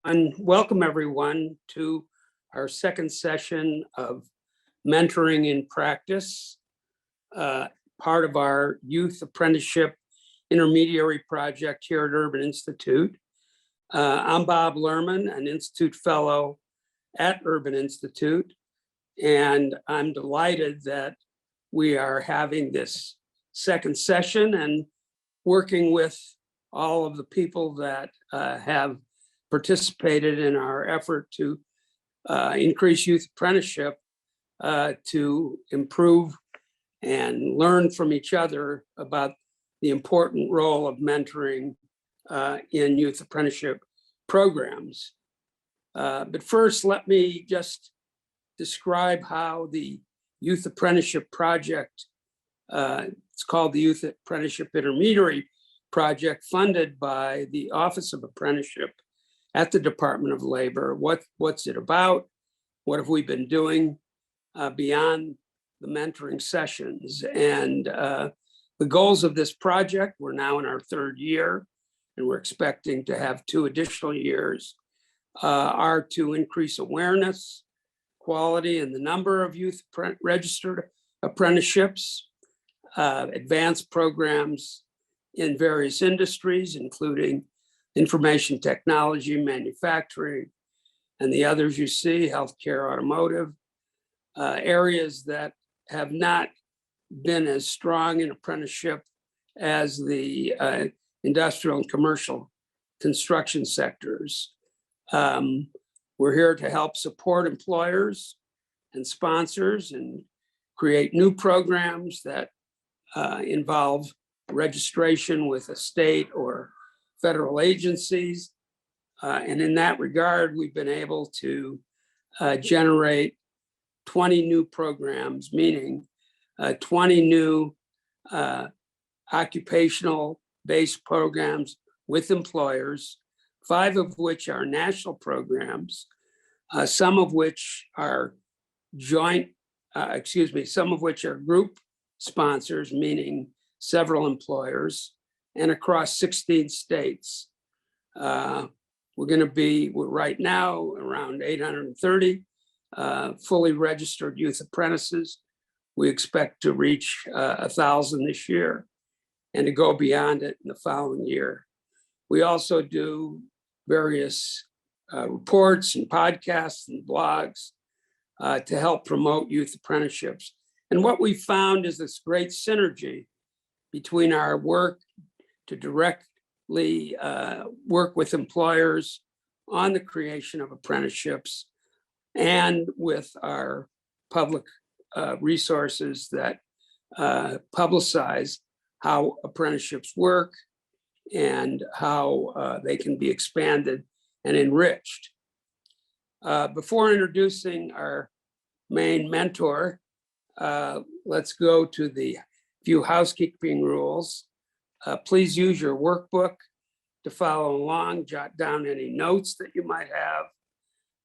And welcome everyone to our second session of Mentoring in Practice, part of our Youth Apprenticeship Intermediary project here at Urban Institute. I'm Bob Lerman, an Institute Fellow at Urban Institute, and I'm delighted that we are having this second session and working with all of the people that have participated in our effort to increase youth apprenticeship to improve and learn from each other about the important role of mentoring in youth apprenticeship programs. But first, let me just describe how the Youth Apprenticeship Project, it's called the Youth Apprenticeship Intermediary Project, funded by the Office of Apprenticeship at the Department of Labor. What's it about? What have we been doing beyond the mentoring sessions? And the goals of this project, we're now in our third year, and we're expecting to have 2 additional years, are to increase awareness, quality, and the number of youth registered apprenticeships, advance programs in various industries, including information technology, manufacturing, and the others you see, healthcare, automotive, areas that have not been as strong in apprenticeship as the industrial and commercial construction sectors. We're here to help support employers and sponsors and create new programs that involve registration with a state or federal agencies. And in that regard, we've been able to generate 20 new programs, meaning 20 new occupational-based programs with employers, 5 of which are national programs, some of which are some of which are group sponsors, meaning several employers, and across 16 states. We're right now around 830 fully registered youth apprentices. We expect to reach 1,000 this year and to go beyond it in the following year. We also do various reports and podcasts and blogs to help promote youth apprenticeships. And what we found is this great synergy between our work to directly work with employers on the creation of apprenticeships and with our public resources that publicize how apprenticeships work and how they can be expanded and enriched. Before introducing our main mentor, let's go to the few housekeeping rules. Please use your workbook to follow along, jot down any notes that you might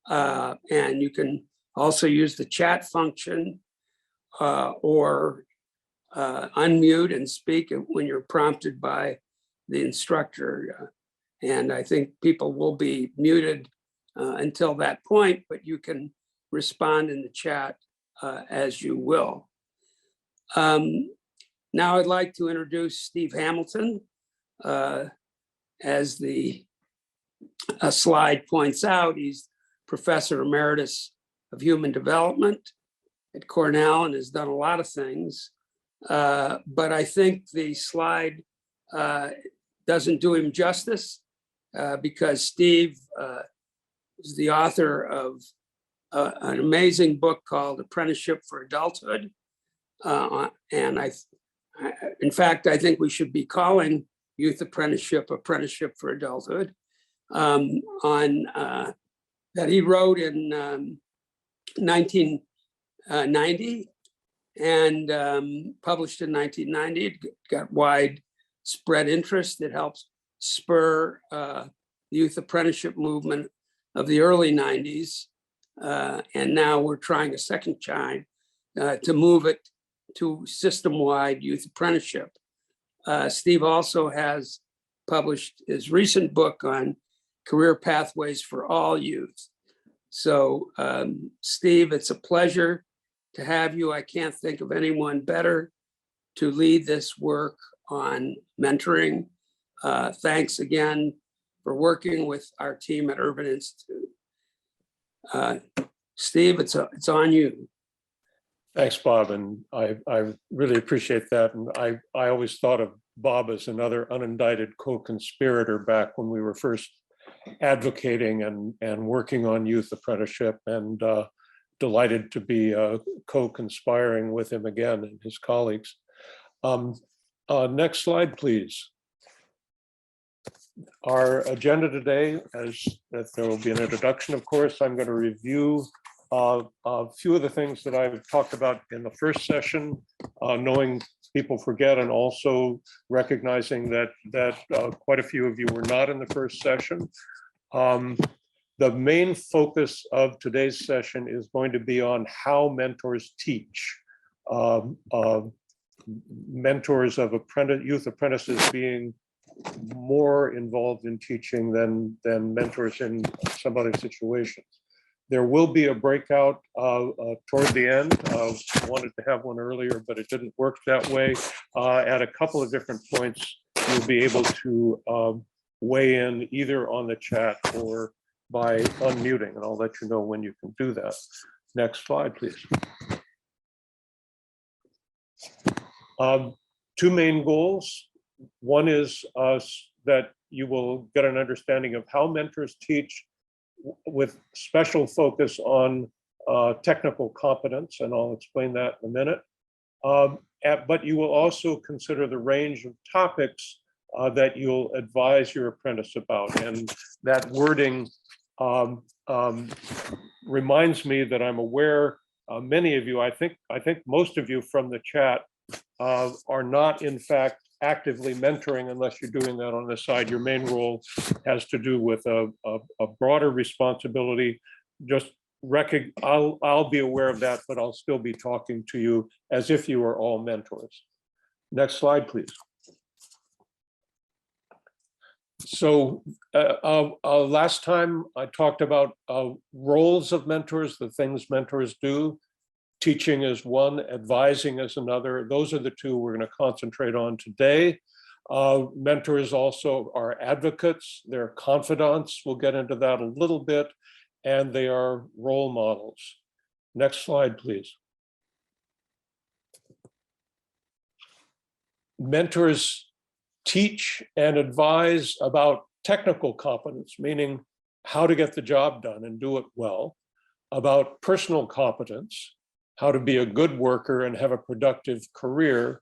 have. And you can also use the chat function or unmute and speak when you're prompted by the instructor. And I think people will be muted until that point, but you can respond in the chat as you will. Now I'd like to introduce Steve Hamilton. As the slide points out, he's Professor Emeritus of Human Development at Cornell and has done a lot of things. But I think the slide doesn't do him justice because Steve is the author of an amazing book called Apprenticeship for Adulthood. And in fact, I think we should be calling Youth Apprenticeship for Adulthood that he wrote in 1990 and published in 1990. It got widespread interest. It helps spur the youth apprenticeship movement of the early 90s. And now we're trying a second time to move it to system-wide youth apprenticeship. Steve also has published his recent book on career pathways for all youth. So Steve, it's a pleasure to have you. I can't think of anyone better to lead this work on mentoring. Thanks again for working with our team at Urban Institute. Steve, it's on you. Thanks, Bob, and I really appreciate that. And I always thought of Bob as another unindicted co-conspirator back when we were first advocating and working on youth apprenticeship, and delighted to be co-conspiring with him again and his colleagues. Next slide, please. Our agenda today, as there will be an introduction, of course. I'm going to review a few of the things that I've talked about in the first session, knowing people forget, and also recognizing that quite a few of you were not in the first session. The main focus of today's session is going to be on how mentors teach. Mentors of youth apprentices being more involved in teaching than mentors in some other situations. There will be a breakout toward the end. Wanted to have one earlier, but it didn't work that way. At a couple of different points, you'll be able to weigh in either on the chat or by unmuting, and I'll let you know when you can do that. Next slide, please. Two main goals. One is that you will get an understanding of how mentors teach, with special focus on technical competence, and I'll explain that in a minute. But you will also consider the range of topics that you'll advise your apprentice about. And that wording reminds me that I'm aware many of you, I think most of you from the chat are not in fact actively mentoring unless you're doing that on the side. Your main role has to do with a broader responsibility. Just I'll be aware of that, but I'll still be talking to you as if you were all mentors. Next slide, please. So last time I talked about roles of mentors, the things mentors do. Teaching is one, advising is another. Those are the two we're going to concentrate on today. Mentors also are advocates, they're confidants. We'll get into that a little bit, and they are role models. Next slide, please. Mentors teach and advise about technical competence, meaning how to get the job done and do it well, about personal competence, how to be a good worker and have a productive career,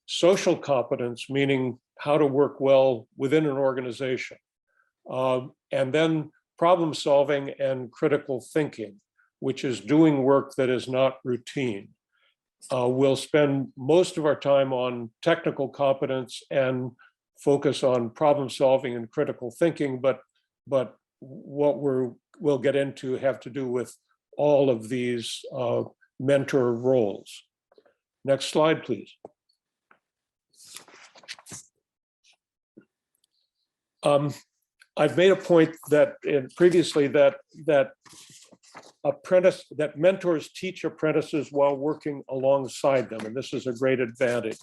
social competence, meaning how to work well within an organization, and then problem solving and critical thinking, which is doing work that is not routine. We'll spend most of our time on technical competence and focus on problem solving and critical thinking, but what we'll get into have to do with all of these mentor roles. Next slide, please. I've made a point that previously that mentors teach apprentices while working alongside them, and this is a great advantage.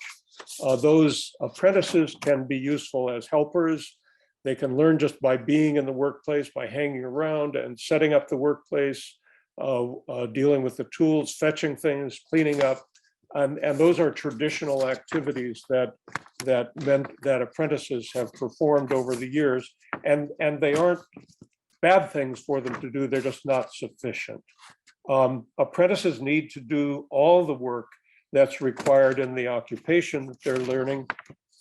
Those apprentices can be useful as helpers. They can learn just by being in the workplace, by hanging around and setting up the workplace, dealing with the tools, fetching things, cleaning up, and those are traditional activities that apprentices have performed over the years, and they aren't bad things for them to do. They're just not sufficient. Apprentices need to do all the work that's required in the occupation that they're learning,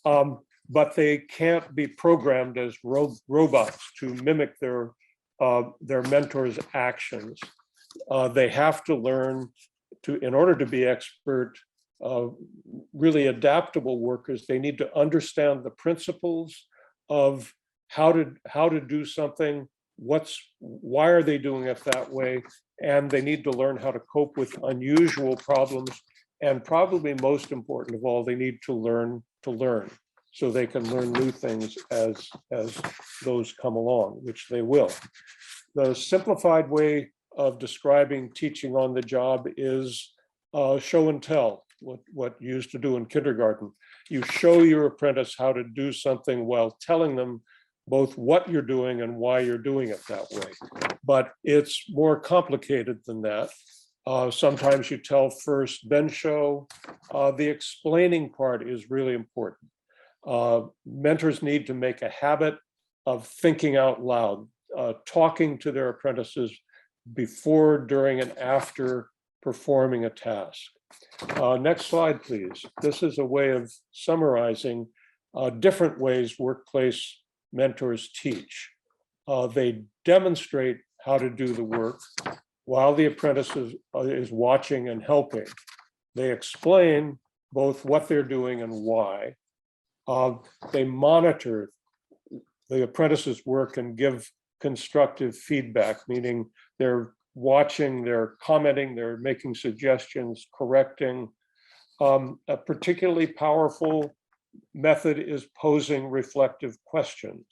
but they can't be programmed as robots to mimic their mentors' actions. They have to learn in order to be expert, really adaptable workers. They need to understand the principles of how to do something, why are they doing it that way, and they need to learn how to cope with unusual problems, and probably most important of all, they need to learn to learn. so they can learn new things as those come along, which they will. The simplified way of describing teaching on the job is show and tell, what you used to do in kindergarten. You show your apprentice how to do something while telling them both what you're doing and why you're doing it that way. But it's more complicated than that. Sometimes you tell first, then show. The explaining part is really important. Mentors need to make a habit of thinking out loud, talking to their apprentices before, during, and after performing a task. Next slide, please. This is a way of summarizing different ways workplace mentors teach. They demonstrate how to do the work while the apprentice is watching and helping. They explain both what they're doing and why. They monitor the apprentice's work and give constructive feedback, meaning they're watching, they're commenting, they're making suggestions, correcting. A particularly powerful method is posing reflective questions.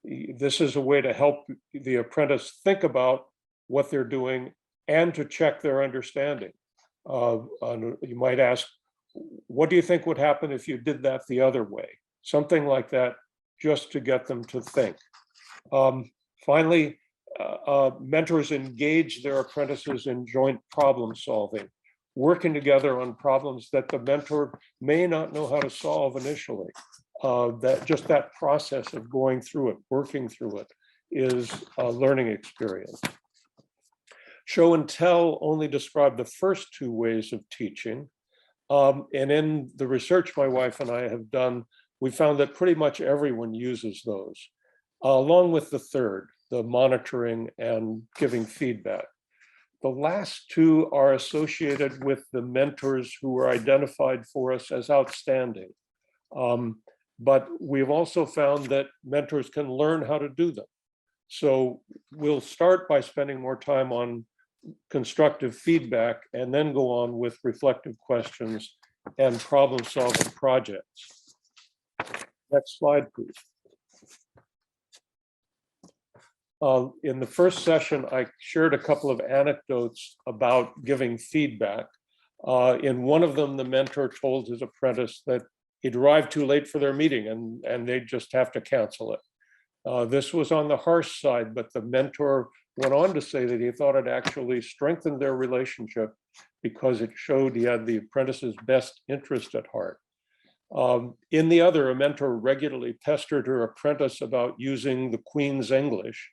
This is a way to help the apprentice think about what they're doing and to check their understanding. You might ask, what do you think would happen if you did that the other way? Something like that, just to get them to think. Finally, mentors engage their apprentices in joint problem solving, working together on problems that the mentor may not know how to solve initially. That process of going through it, working through it, is a learning experience. Show and tell only describe the first two ways of teaching. And in the research my wife and I have done, we found that pretty much everyone uses those, along with the third, the monitoring and giving feedback. The last two are associated with the mentors who were identified for us as outstanding. But we've also found that mentors can learn how to do them. So we'll start by spending more time on constructive feedback and then go on with reflective questions and problem-solving projects. Next slide, please. In the first session, I shared a couple of anecdotes about giving feedback. In one of them, the mentor told his apprentice that he'd arrived too late for their meeting and they'd just have to cancel it. This was on the harsh side, but the mentor went on to say that he thought it actually strengthened their relationship because it showed he had the apprentice's best interest at heart. In the other, a mentor regularly pestered her apprentice about using the Queen's English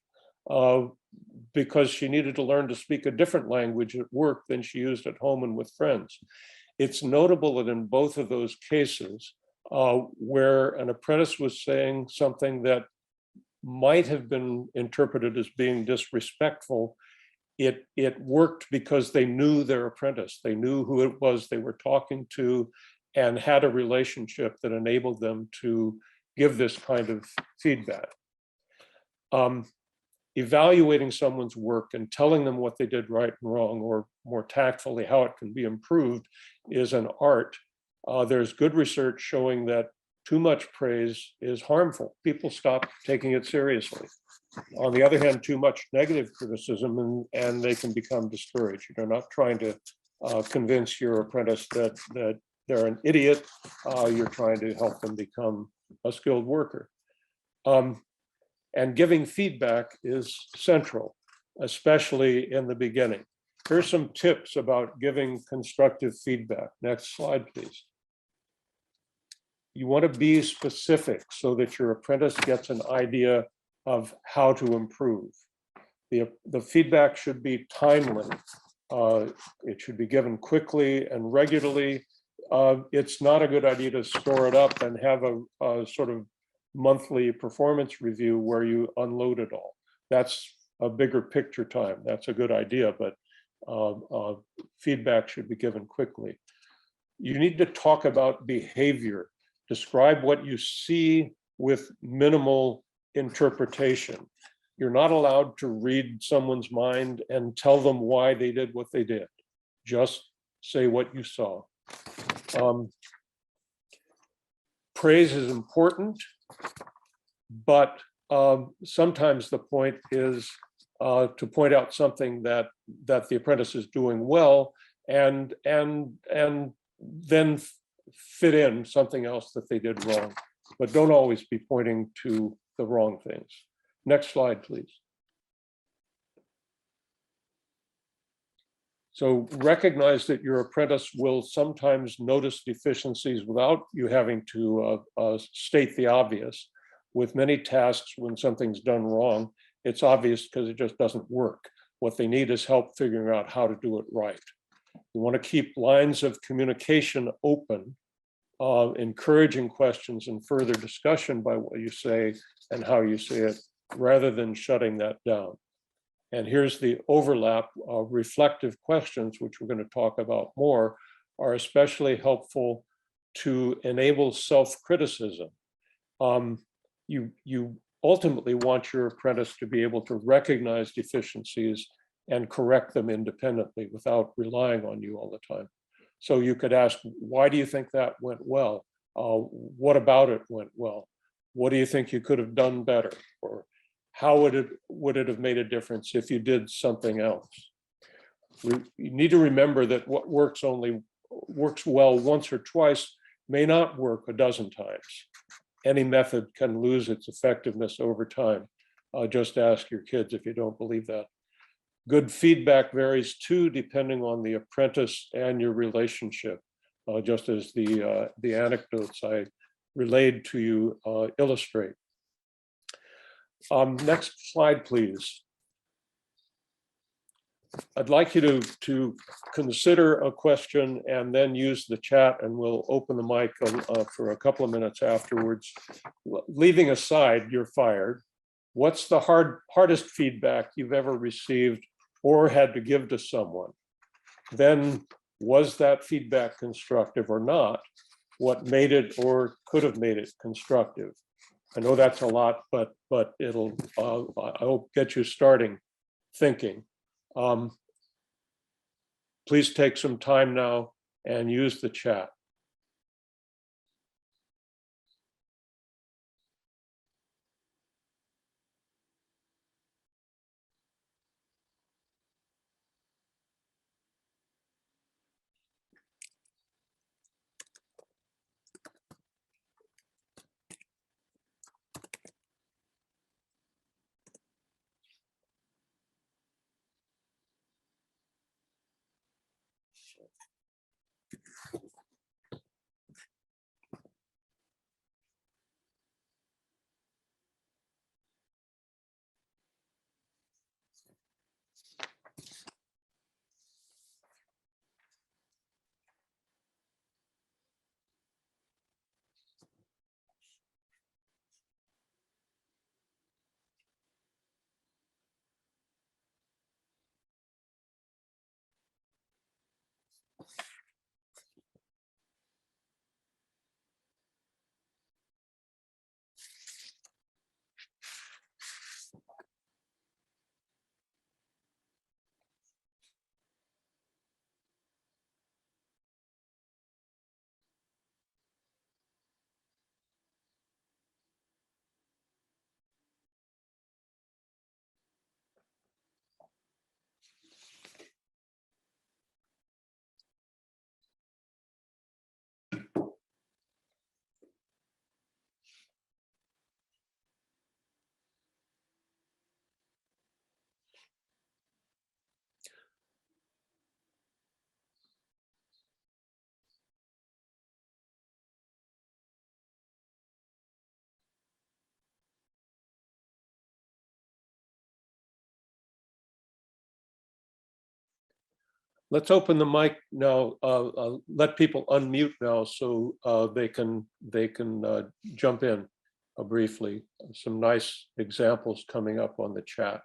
because she needed to learn to speak a different language at work than she used at home and with friends. It's notable that in both of those cases, where an apprentice was saying something that might have been interpreted as being disrespectful, it worked because they knew their apprentice. They knew who it was they were talking to and had a relationship that enabled them to give this kind of feedback. Evaluating someone's work and telling them what they did right and wrong, or more tactfully, how it can be improved, is an art. There's good research showing that too much praise is harmful. People stop taking it seriously. On the other hand, too much negative criticism and they can become discouraged. You're not trying to convince your apprentice that they're an idiot. You're trying to help them become a skilled worker. And giving feedback is central, especially in the beginning. Here's some tips about giving constructive feedback. Next slide, please. You want to be specific so that your apprentice gets an idea of how to improve. The feedback should be timely. It should be given quickly and regularly. It's not a good idea to store it up and have a sort of monthly performance review where you unload it all. That's a bigger picture time. That's a good idea, but feedback should be given quickly. You need to talk about behavior. Describe what you see with minimal interpretation. You're not allowed to read someone's mind and tell them why they did what they did. Just say what you saw. praise is important, but sometimes the point is to point out something that the apprentice is doing well, and then fit in something else that they did wrong, but don't always be pointing to the wrong things. Next slide, please. So recognize that your apprentice will sometimes notice deficiencies without you having to state the obvious. With many tasks, when something's done wrong, it's obvious because it just doesn't work. What they need is help figuring out how to do it right. You want to keep lines of communication open, encouraging questions and further discussion by what you say and how you say it, rather than shutting that down. And here's the overlap of reflective questions, which we're going to talk about more, are especially helpful to enable self-criticism. You ultimately want your apprentice to be able to recognize deficiencies and correct them independently without relying on you all the time. So you could ask, why do you think that went well? What about it went well? What do you think you could have done better? Or how would it have made a difference if you did something else? You need to remember that what works well once or twice may not work a dozen times. Any method can lose its effectiveness over time. Just ask your kids if you don't believe that. Good feedback varies too, depending on the apprentice and your relationship, just as the anecdotes I relayed to you illustrate. Next slide, please. I'd like you to consider a question and then use the chat, and we'll open the mic for a couple of minutes afterwards. Leaving aside, you're fired. What's the hardest feedback you've ever received or had to give to someone? Then, was that feedback constructive or not? What made it or could have made it constructive? I know that's a lot, but it'll I hope get you starting thinking. Please take some time now and use the chat. Let's open the mic now. Let people unmute now so they can jump in briefly. Some nice examples coming up on the chat.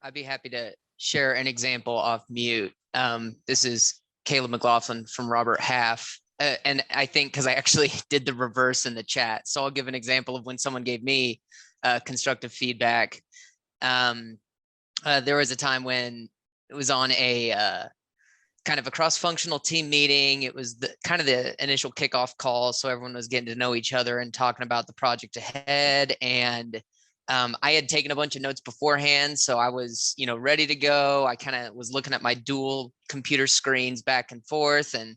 I'd be happy to share an example off mute. This is Caleb McLaughlin from Robert Half. And I think because I actually did the reverse in the chat. So I'll give an example of when someone gave me constructive feedback. There was a time when it was on a kind of a cross-functional team meeting. It was kind of the initial kickoff call. So everyone was getting to know each other and talking about the project ahead. And I had taken a bunch of notes beforehand. So I was, ready to go. I kind of was looking at my dual computer screens back and forth. And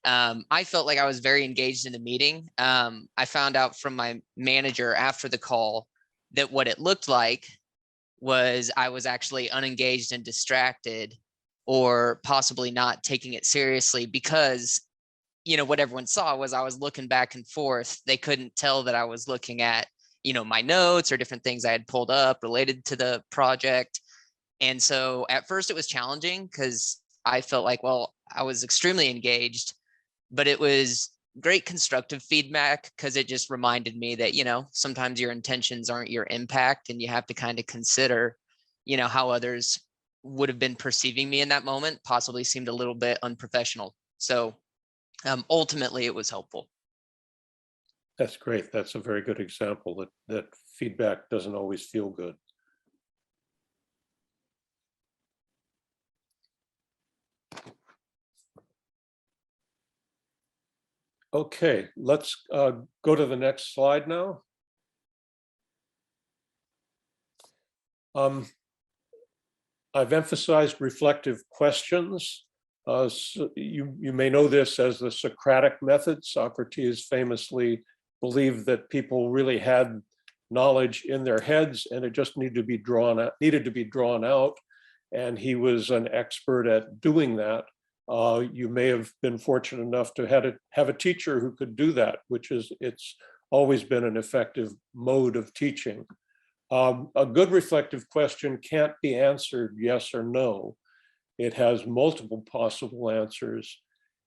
I felt like I was very engaged in the meeting. I found out from my manager after the call that what it looked like was I was actually unengaged and distracted, or possibly not taking it seriously because, what everyone saw was I was looking back and forth. They couldn't tell that I was looking at, my notes or different things I had pulled up related to the project. And so at first it was challenging because I felt like, well, I was extremely engaged, but it was great constructive feedback because it just reminded me that, sometimes your intentions aren't your impact, and you have to kind of consider, how others would have been perceiving me in that moment, possibly seemed a little bit unprofessional. So ultimately it was helpful. That's great. That's a very good example that feedback doesn't always feel good. Okay, let's go to the next slide now. I've emphasized reflective questions. So you may know this as the Socratic method. Socrates famously believed that people really had knowledge in their heads and it just needed to be drawn out. And he was an expert at doing that. You may have been fortunate enough to have a teacher who could do that, it's always been an effective mode of teaching. A good reflective question can't be answered yes or no. It has multiple possible answers.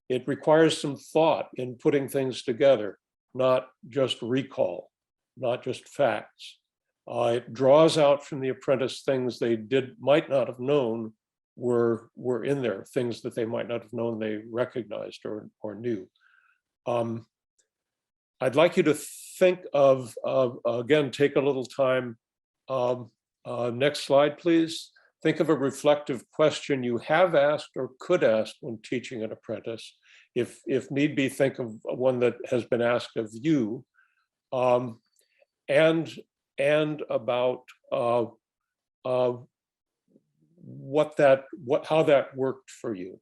It requires some thought in putting things together, not just recall, not just facts. It draws out from the apprentice things they might not have known were in there, things that they might not have known they recognized or knew. I'd like you to think of, again, take a little time. Next slide, please. Think of a reflective question you have asked or could ask when teaching an apprentice. If need be, think of one that has been asked of you, and about how that worked for you.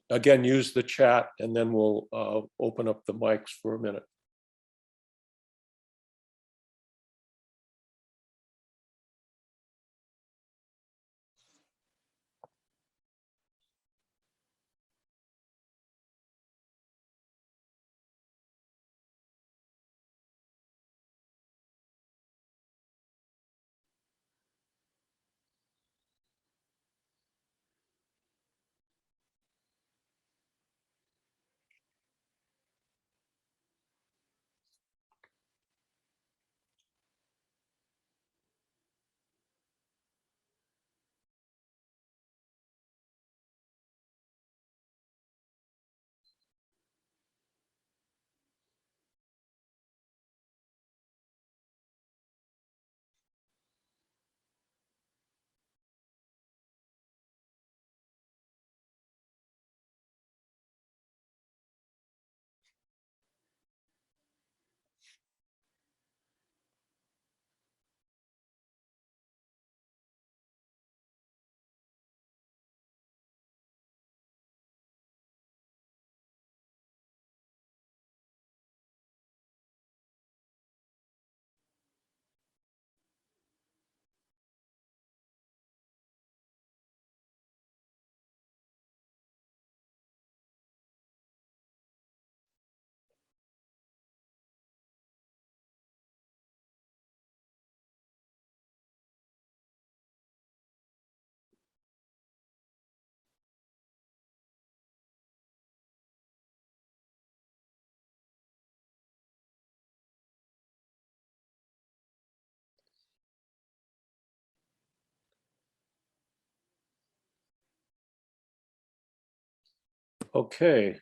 Again, use the chat, and then we'll open up the mics for a minute. Okay.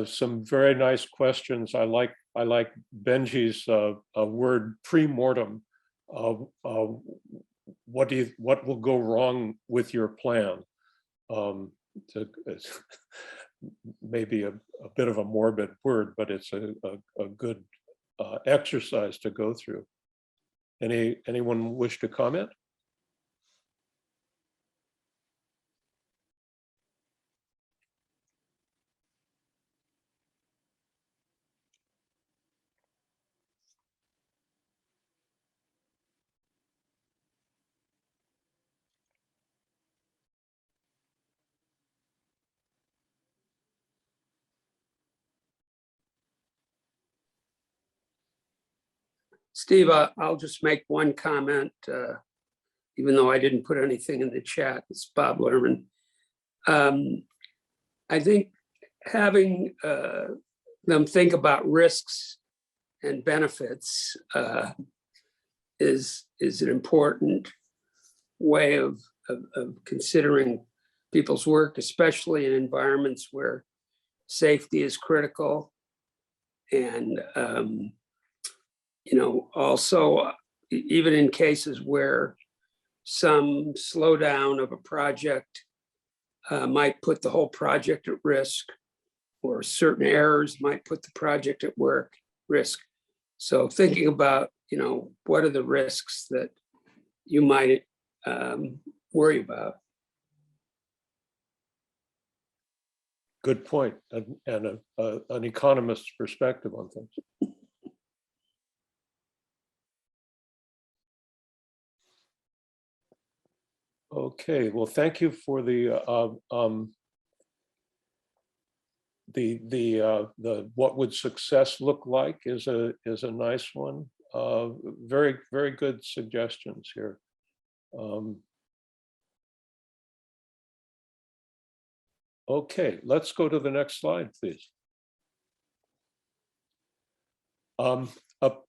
Some very nice questions. I like Benji's word pre-mortem. What will go wrong with your plan? It's maybe a bit of a morbid word, but it's a good exercise to go through. Anyone wish to comment? Steve, I'll just make one comment, even though I didn't put anything in the chat. It's Bob Lerman. I think having them think about risks and benefits is an important way of considering people's work, especially in environments where safety is critical. And also, even in cases where some slowdown of a project might put the whole project at risk, or certain errors might put the project at risk. So thinking about, what are the risks that you might worry about? Good point, and an economist's perspective on things. Okay, well, thank you for the what would success look like is a nice one. Very, very good suggestions here. Okay, let's go to the next slide, please. A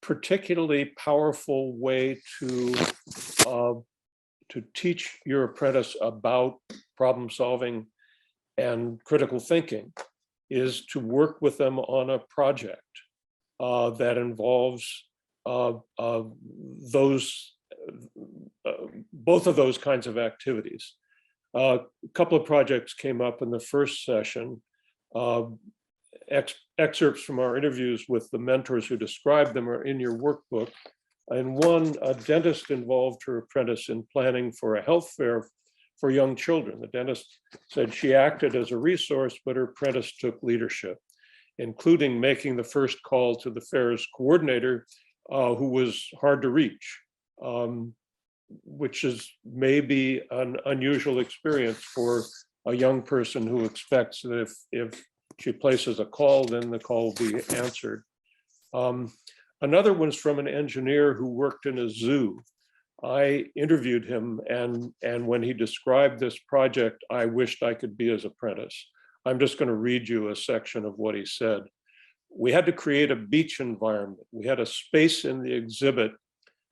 particularly powerful way to teach your apprentice about problem solving and critical thinking is to work with them on a project that involves both of those kinds of activities. A couple of projects came up in the first session. Excerpts from our interviews with the mentors who described them are in your workbook. And one, a dentist involved her apprentice in planning for a health fair for young children. The dentist said she acted as a resource, but her apprentice took leadership, including making the first call to the fair's coordinator, who was hard to reach, which is maybe an unusual experience for a young person who expects that if she places a call, then the call will be answered. Another one's from an engineer who worked in a zoo. I interviewed him, and when he described this project, I wished I could be his apprentice. I'm just going to read you a section of what he said. We had to create a beach environment. We had a space in the exhibit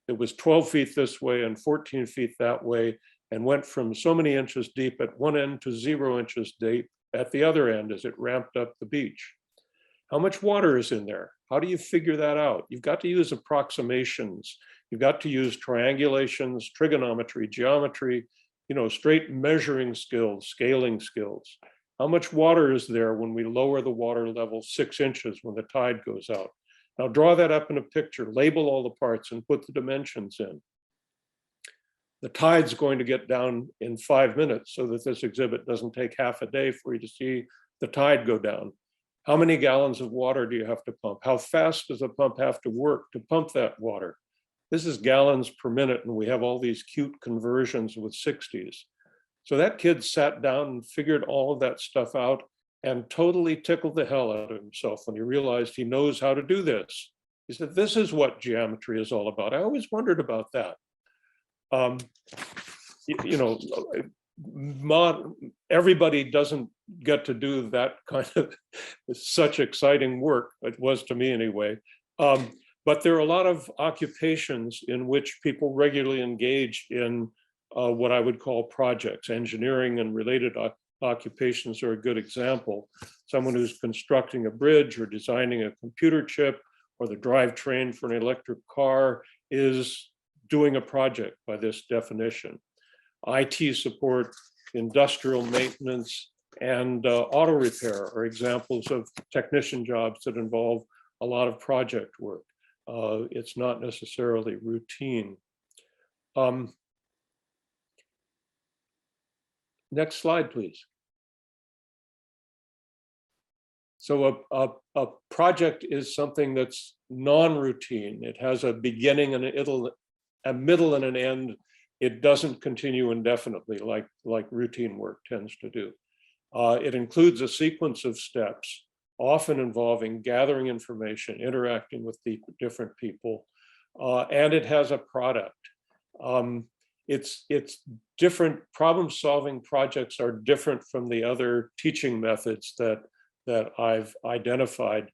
that was 12 feet this way and 14 feet that way, and went from so many inches deep at one end to 0 inches deep at the other end as it ramped up the beach. How much water is in there? How do you figure that out? You've got to use approximations. You've got to use triangulations, trigonometry, geometry, straight measuring skills, scaling skills. How much water is there when we lower the water level 6 inches when the tide goes out? Now draw that up in a picture, label all the parts and put the dimensions in. The tide's going to get down in 5 minutes so that this exhibit doesn't take half a day for you to see the tide go down. How many gallons of water do you have to pump? How fast does the pump have to work to pump that water? This is gallons per minute, and we have all these cute conversions with 60s. So that kid sat down and figured all of that stuff out and totally tickled the hell out of himself when he realized he knows how to do this. He said, this is what geometry is all about. I always wondered about that. Everybody doesn't get to do that kind of such exciting work. It was to me anyway. But there are a lot of occupations in which people regularly engage in what I would call projects, engineering and related occupations are a good example. Someone who's constructing a bridge or designing a computer chip or the drivetrain for an electric car is doing a project by this definition. IT support, industrial maintenance, and auto repair are examples of technician jobs that involve a lot of project work. It's not necessarily routine. Next slide, please. So a project is something that's non-routine. It has a beginning and a middle and an end. It doesn't continue indefinitely like routine work tends to do. It includes a sequence of steps, often involving gathering information, interacting with the different people, and it has a product. It's different. Problem-solving projects are different from the other teaching methods that I've identified,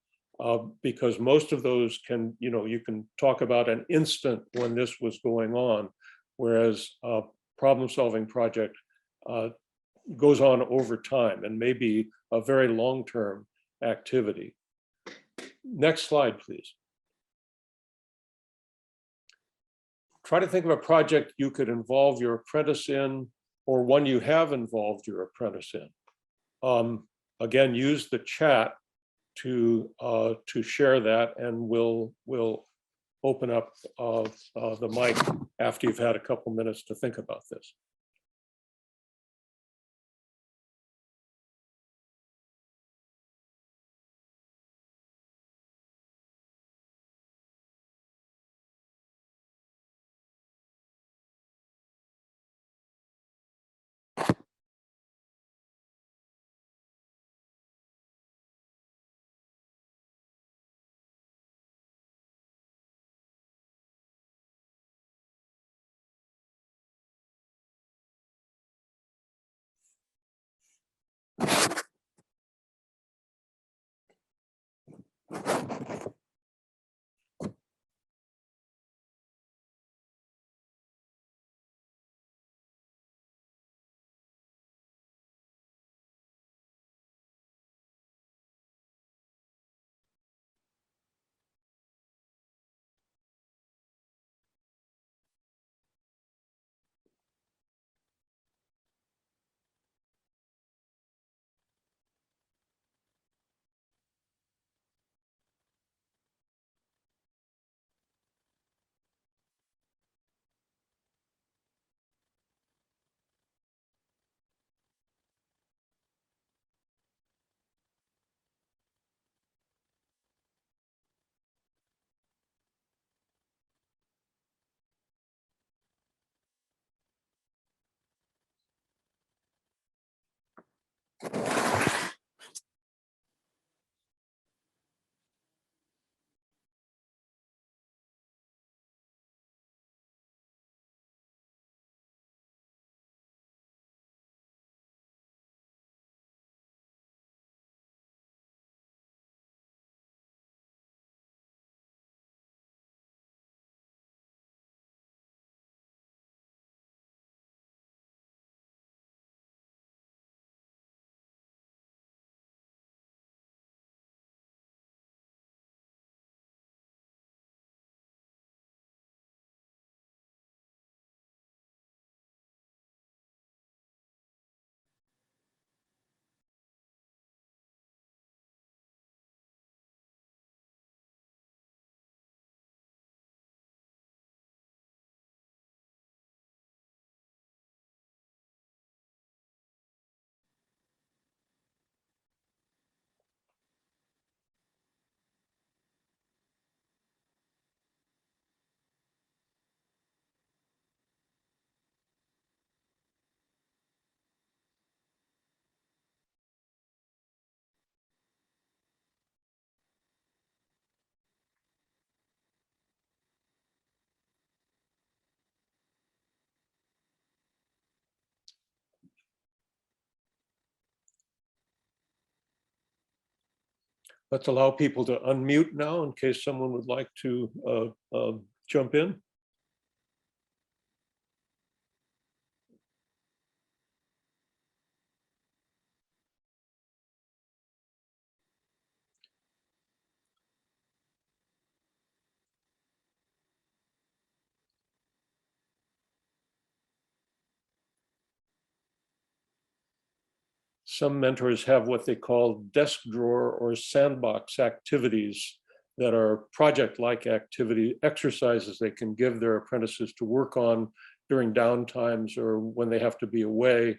because most of those can, you can talk about an instant when this was going on, whereas a problem-solving project goes on over time and may be a very long-term activity. Next slide, please. Try to think of a project you could involve your apprentice in, or one you have involved your apprentice in. Again, use the chat to share that, and we'll open up the mic after you've had a couple minutes to think about this. Let's allow people to unmute now in case someone would like to jump in. some mentors have what they call desk drawer or sandbox activities that are project-like activity exercises they can give their apprentices to work on during downtimes or when they have to be away.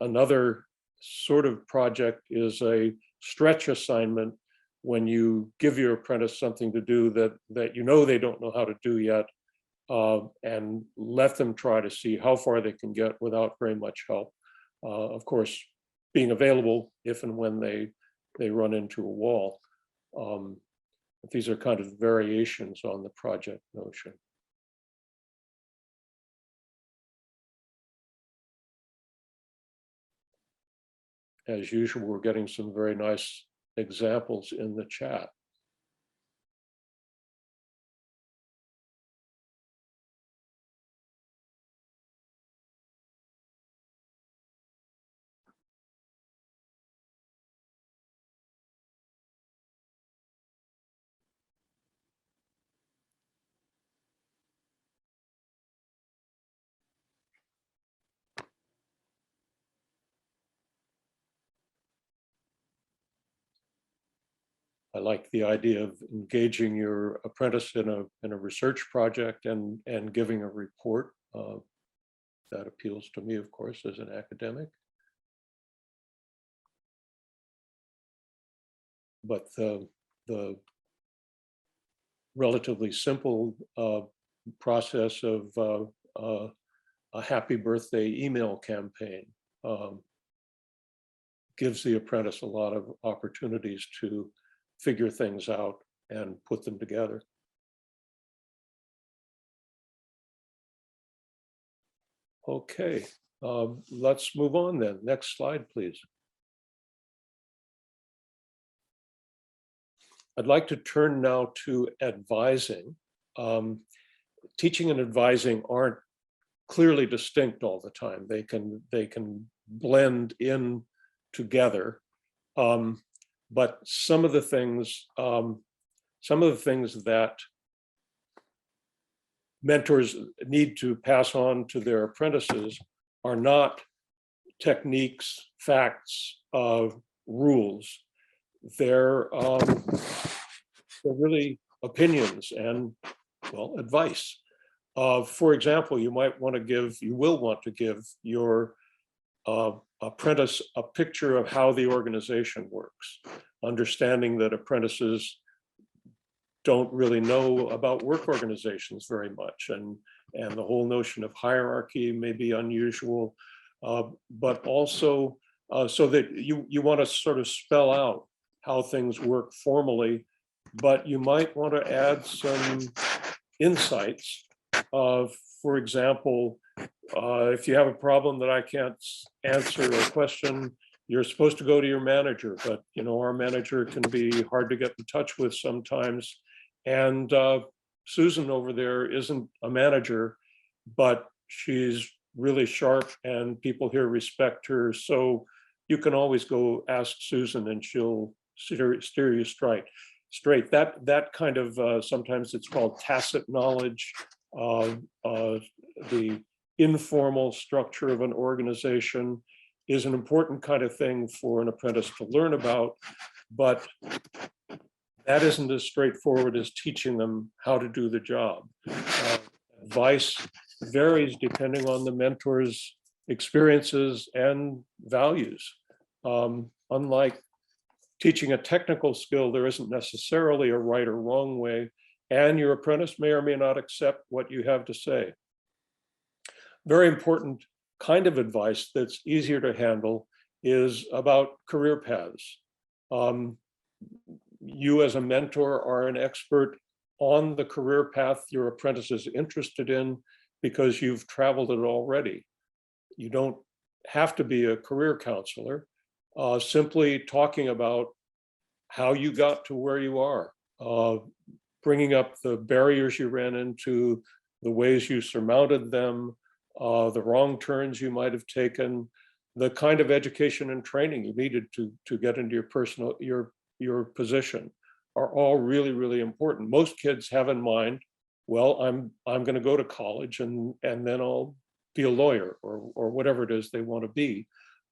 Another sort of project is a stretch assignment when you give your apprentice something to do that you know they don't know how to do yet, and let them try to see how far they can get without very much help. Of course, being available if and when they run into a wall. These are kind of variations on the project notion. As usual, we're getting some very nice examples in the chat. I like the idea of engaging your apprentice in a research project and giving a report. That appeals to me, of course, as an academic. But the relatively simple process of a happy birthday email campaign gives the apprentice a lot of opportunities to figure things out and put them together. Okay, let's move on then. Next slide, please. I'd like to turn now to advising. Teaching and advising aren't clearly distinct all the time. They can blend in together. But some of the things that mentors need to pass on to their apprentices are not techniques, facts, rules. They're really opinions and, well, advice. For example, you will want to give your apprentice a picture of how the organization works, understanding that apprentices don't really know about work organizations very much, and the whole notion of hierarchy may be unusual, but also so that you want to sort of spell out how things work formally, but you might want to add some insights. For example, if you have a problem that I can't answer a question, you're supposed to go to your manager, but our manager can be hard to get in touch with sometimes. And Susan over there isn't a manager, but she's really sharp and people here respect her. So you can always go ask Susan and she'll steer you straight. That kind of, sometimes it's called tacit knowledge, the informal structure of an organization is an important kind of thing for an apprentice to learn about, but that isn't as straightforward as teaching them how to do the job. Advice varies depending on the mentor's experiences and values. Unlike teaching a technical skill, there isn't necessarily a right or wrong way, and your apprentice may or may not accept what you have to say. Very important kind of advice that's easier to handle is about career paths. You as a mentor are an expert on the career path your apprentice is interested in because you've traveled it already. You don't have to be a career counselor. Simply talking about how you got to where you are, bringing up the barriers you ran into, the ways you surmounted them, the wrong turns you might have taken, the kind of education and training you needed to get into your position are all really, really important. Most kids have in mind, well, I'm going to go to college and then I'll be a lawyer or whatever it is they want to be.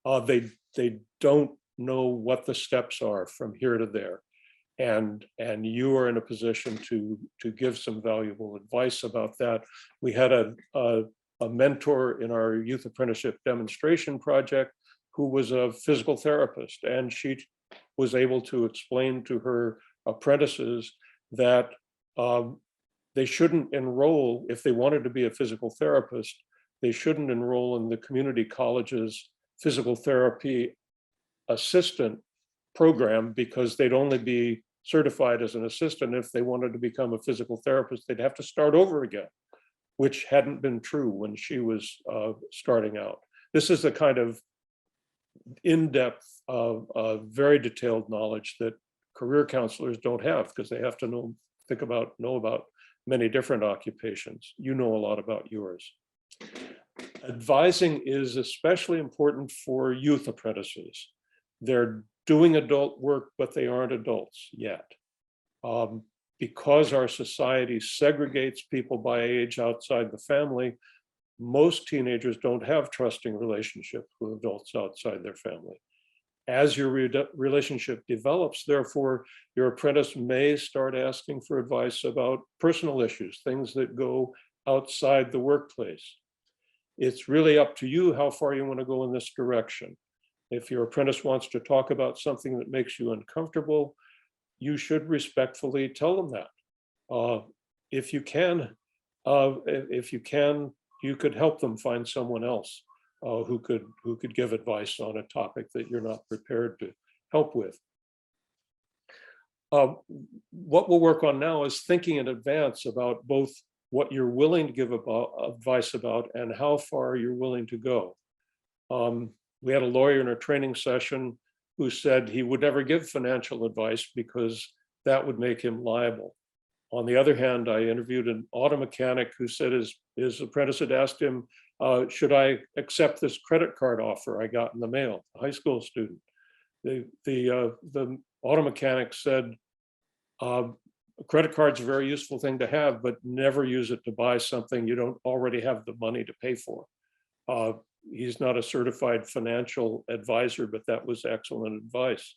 They don't know what the steps are from here to there. And you are in a position to give some valuable advice about that. We had a mentor in our youth apprenticeship demonstration project who was a physical therapist, and she was able to explain to her apprentices that they shouldn't enroll, if they wanted to be a physical therapist, they shouldn't enroll in the community college's physical therapy assistant program, because they'd only be certified as an assistant. If they wanted to become a physical therapist, they'd have to start over again, which hadn't been true when she was starting out. This is the kind of in-depth, very detailed knowledge that career counselors don't have, because they have to know about many different occupations. You know a lot about yours. Advising is especially important for youth apprentices. They're doing adult work, but they aren't adults yet. Because our society segregates people by age outside the family, most teenagers don't have trusting relationships with adults outside their family. As your relationship develops, therefore, your apprentice may start asking for advice about personal issues, things that go outside the workplace. It's really up to you how far you want to go in this direction. If your apprentice wants to talk about something that makes you uncomfortable, you should respectfully tell them that. If you can, you could help them find someone else who could give advice on a topic that you're not prepared to help with. What we'll work on now is thinking in advance about both what you're willing to give advice about and how far you're willing to go. We had a lawyer in a training session who said he would never give financial advice because that would make him liable. On the other hand, I interviewed an auto mechanic who said his apprentice had asked him, should I accept this credit card offer I got in the mail, a high school student? The auto mechanic said, a credit card's a very useful thing to have, but never use it to buy something you don't already have the money to pay for. He's not a certified financial advisor, but that was excellent advice.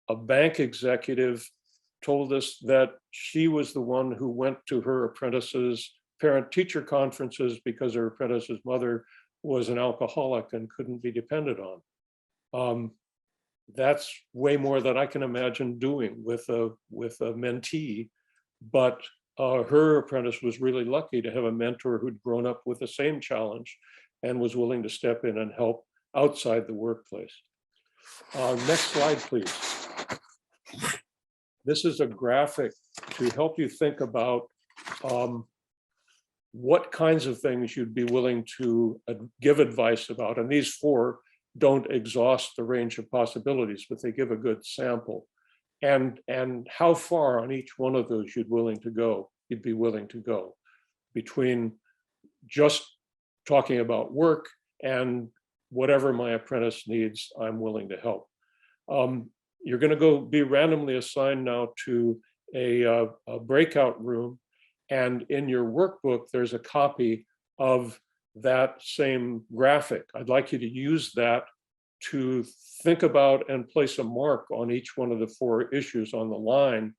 A bank executive told us that she was the one who went to her apprentices' parent-teacher conferences because her apprentice's mother was an alcoholic and couldn't be depended on. That's way more than I can imagine doing with a mentee, but her apprentice was really lucky to have a mentor who'd grown up with the same challenge and was willing to step in and help outside the workplace. Next slide, please. This is a graphic to help you think about what kinds of things you'd be willing to give advice about. And these four don't exhaust the range of possibilities, but they give a good sample. And how far on each one of those you'd be willing to go between just talking about work and whatever my apprentice needs, I'm willing to help. You're going to be randomly assigned now to a breakout room, and in your workbook, there's a copy of that same graphic. I'd like you to use that to think about and place a mark on each one of the four issues on the line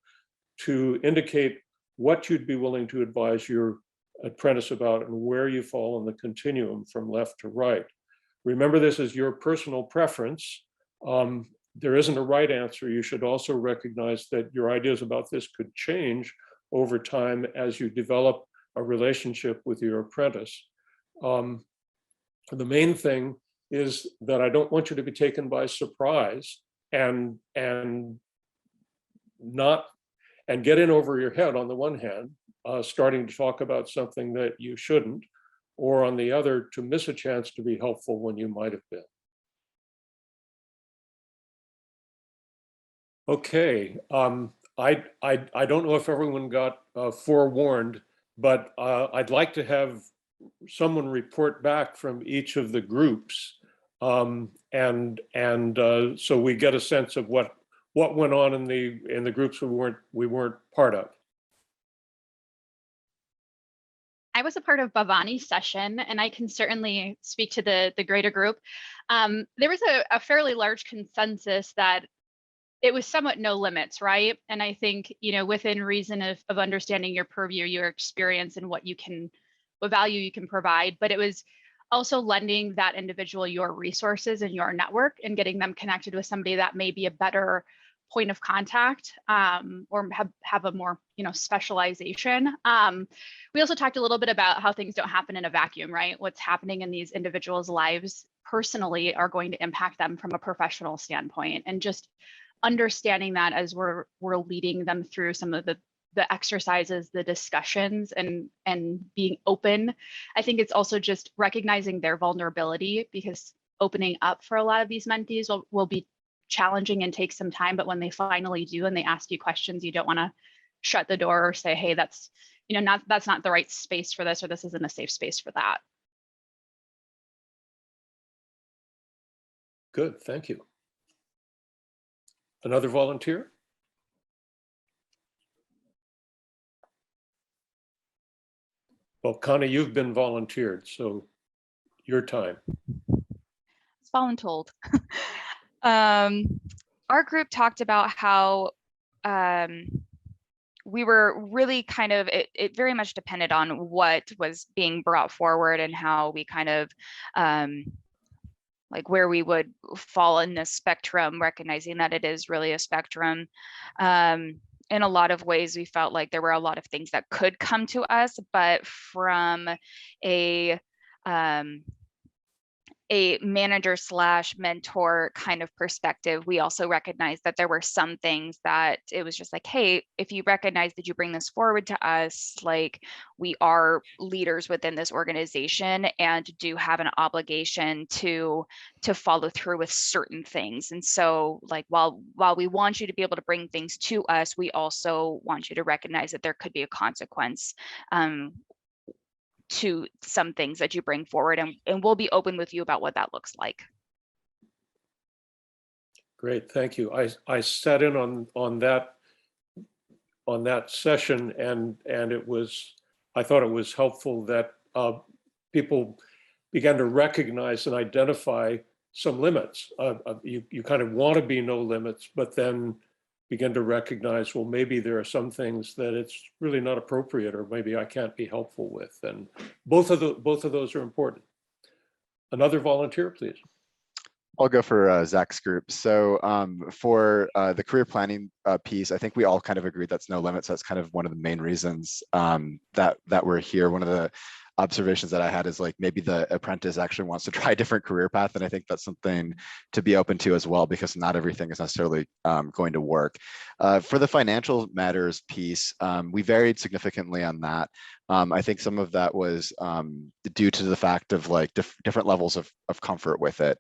to indicate what you'd be willing to advise your apprentice about and where you fall on the continuum from left to right. Remember, this is your personal preference. There isn't a right answer. You should also recognize that your ideas about this could change over time as you develop a relationship with your apprentice. The main thing is that I don't want you to be taken by surprise and get in over your head on the one hand, starting to talk about something that you shouldn't, or on the other, to miss a chance to be helpful when you might have been. Okay, I don't know if everyone got forewarned, but I'd like to have someone report back from each of the groups, so we get a sense of what went on in the groups we weren't part of. I was a part of Bhavani's session, and I can certainly speak to the greater group. There was a fairly large consensus that it was somewhat no limits, right? And I think, within reason of understanding your purview, your experience, and what value you can provide, but it was also lending that individual your resources and your network and getting them connected with somebody that may be a better point of contact, or have a more, specialization. We also talked a little bit about how things don't happen in a vacuum, right? What's happening in these individuals' lives personally are going to impact them from a professional standpoint, and just understanding that as we're leading them through some of the exercises, the discussions, and being open. I think it's also just recognizing their vulnerability, because opening up for a lot of these mentees will be challenging and take some time, but when they finally do and they ask you questions, you don't want to shut the door or say, hey, that's not the right space for this, or this isn't a safe space for that. Good, thank you. Another volunteer? Well, Connie, you've been volunteered, so your time. It's voluntold. Our group talked about how we were really kind of, it very much depended on what was being brought forward and how we kind of, like where we would fall in the spectrum, recognizing that it is really a spectrum. In a lot of ways, we felt like there were a lot of things that could come to us, but from a manager / mentor kind of perspective, we also recognized that there were some things that it was just like, hey, if you recognize that you bring this forward to us, like we are leaders within this organization and do have an obligation to follow through with certain things. And so like, while we want you to be able to bring things to us, we also want you to recognize that there could be a consequence to some things that you bring forward, and we'll be open with you about what that looks like. Great, thank you. I sat in on that session, and I thought it was helpful that people began to recognize and identify some limits. You kind of want to be no limits, but then begin to recognize, well, maybe there are some things that it's really not appropriate, or maybe I can't be helpful with. And both of those are important. Another volunteer, please. I'll go for Zach's group. So for the career planning piece, I think we all kind of agreed that's no limits. That's kind of one of the main reasons that we're here. One of the observations that I had is like, maybe the apprentice actually wants to try a different career path. And I think that's something to be open to as well, because not everything is necessarily going to work. For the financial matters piece, we varied significantly on that. I think some of that was due to the fact of like different levels of comfort with it.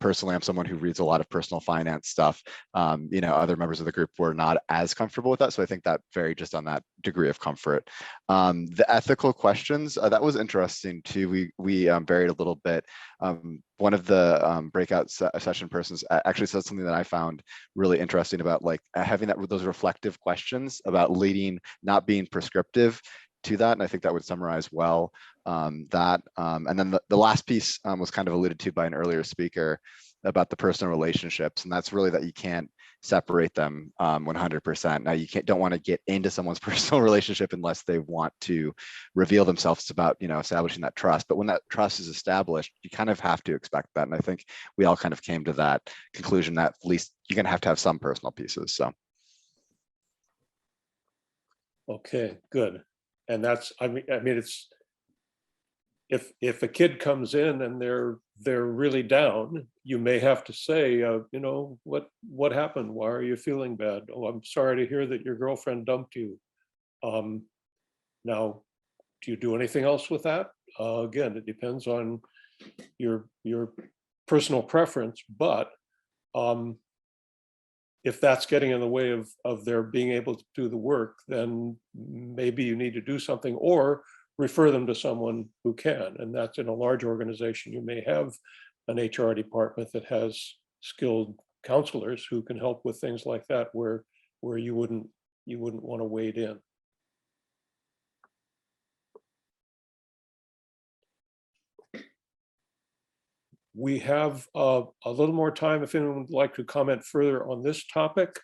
Personally, I'm someone who reads a lot of personal finance stuff. Other members of the group were not as comfortable with that. So I think that varied just on that degree of comfort. The ethical questions, that was interesting too. We varied a little bit. One of the breakout session persons actually said something that I found really interesting about like having those reflective questions about leading, not being prescriptive to that. And I think that would summarize well that. And then the last piece was kind of alluded to by an earlier speaker about the personal relationships. And that's really that you can't separate them 100%. Now, you don't want to get into someone's personal relationship unless they want to reveal themselves. It's about, establishing that trust. But when that trust is established, you kind of have to expect that. And I think we all kind of came to that conclusion that at least you're going to have some personal pieces. So. Okay, good. And that's, I mean, it's, if a kid comes in and they're really down, you may have to say, what happened? Why are you feeling bad? Oh, I'm sorry to hear that your girlfriend dumped you. Now, do you do anything else with that? Again, it depends on your personal preference, but if that's getting in the way of their being able to do the work, then maybe you need to do something or refer them to someone who can. And that's in a large organization. You may have an HR department that has skilled counselors who can help with things like that, where you wouldn't want to wade in. we have a little more time if anyone would like to comment further on this topic.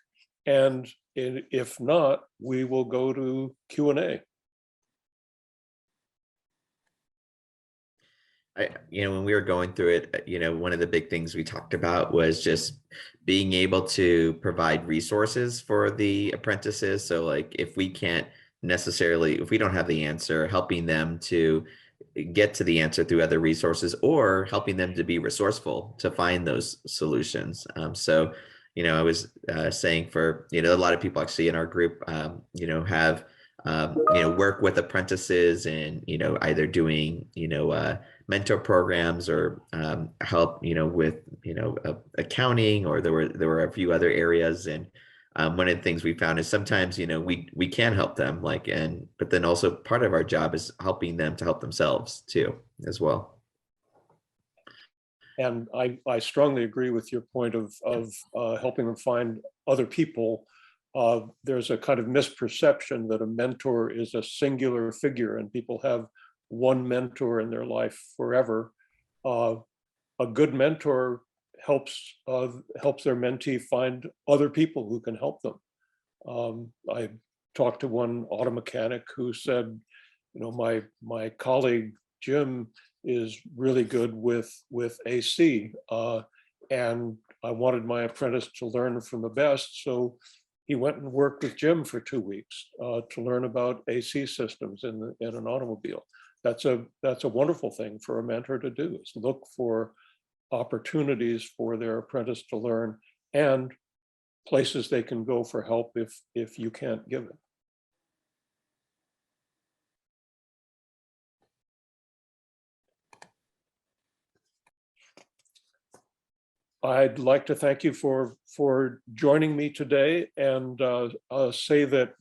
And if not, we will go to Q&A. When we were going through it, one of the big things we talked about was just being able to provide resources for the apprentices. So like if we don't have the answer, helping them to get to the answer through other resources, or helping them to be resourceful to find those solutions. I was saying for, a lot of people actually in our group, have, work with apprentices and, either doing, mentor programs or help, with, accounting, or there were a few other areas. And one of the things we found is sometimes, we can help them, but then also part of our job is helping them to help themselves too, as well. And I strongly agree with your point of helping them find other people. There's a kind of misperception that a mentor is a singular figure and people have one mentor in their life forever. A good mentor helps their mentee find other people who can help them. I talked to one auto mechanic who said, my colleague Jim is really good with AC, and I wanted my apprentice to learn from the best, so he went and worked with Jim for 2 weeks to learn about AC systems in an automobile. That's a wonderful thing for a mentor to do, is look for opportunities for their apprentice to learn and places they can go for help if you can't give it. I'd like to thank you for joining me today, and say that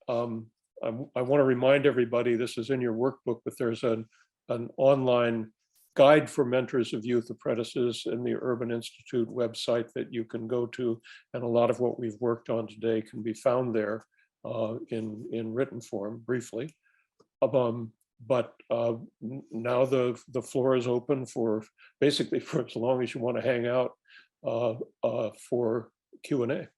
I want to remind everybody, this is in your workbook, but there's an online guide for mentors of youth apprentices in the Urban Institute website that you can go to, and a lot of what we've worked on today can be found there in written form briefly. But now the floor is open for basically for as long as you want to hang out for Q&A.